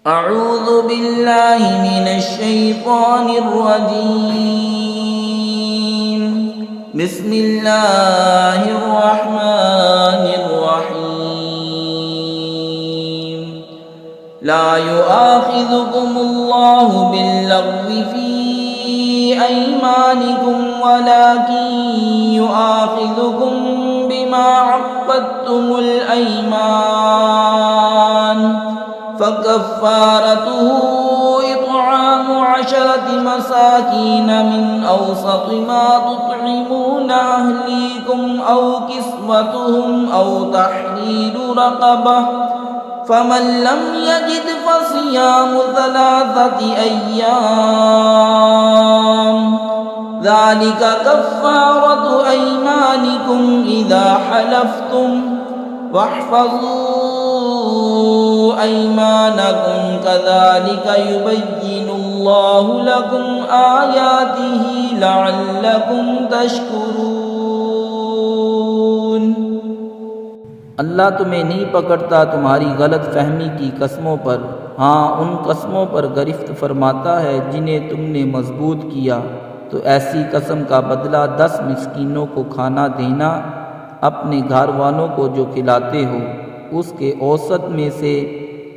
अऊज़ु बिल्लाहि मिनश्शैतानिर्रजीम। बिस्मिल्लाहिर्रहमानिर्रहीम। ला युआखिज़ुकुमुल्लाहु बिल्लग़्वि फ़ी अयमानिकुम वलाकिन युआखिज़ुकुम बिमा अक़्क़दतुमुल अयमान। फ़कफ़ारतुहु इत्आमु 10 मसाकीन मिन औसत मा तुत्इमून अहलीकुम औ किस्वतुहुम औ तहरीरु रक़बह फ़मन लम यजिद फ़सियामु 3 अय्याम ज़ालिक कफ़्फ़ारतु अयमानिकुम इज़ा हलफ़्तुम वहफ़ज़ू अयमानकुम कज़ालिक युबय्यिनुल्लाहु लकुम आयातिही लअल्लकुम तशकुरून। अल्लाह तुम्हें नहीं पकड़ता तुम्हारी गलत फहमी की कसमों पर, हाँ उन कसमों पर गिरफ्त फरमाता है जिन्हें तुमने मजबूत किया। तो ऐसी कसम का बदला 10 मिस्कीनों को खाना देना, अपने घर वालों को जो खिलाते हो उसके औसत में से,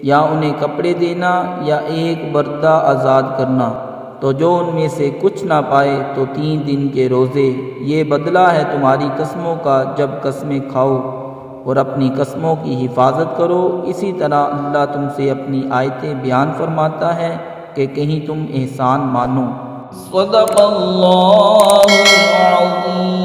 या उन्हें कपड़े देना या एक बर्दा आज़ाद करना। तो जो उनमें से कुछ ना पाए तो 3 दिन के रोज़े। ये बदला है तुम्हारी कसमों का जब कस्में खाओ, और अपनी कसमों की हिफाजत करो। इसी तरह अल्लाह तुमसे अपनी आयतें बयान फरमाता है कि कहीं तुम एहसान मानो। सदक़ल्लाहुल अज़ीम।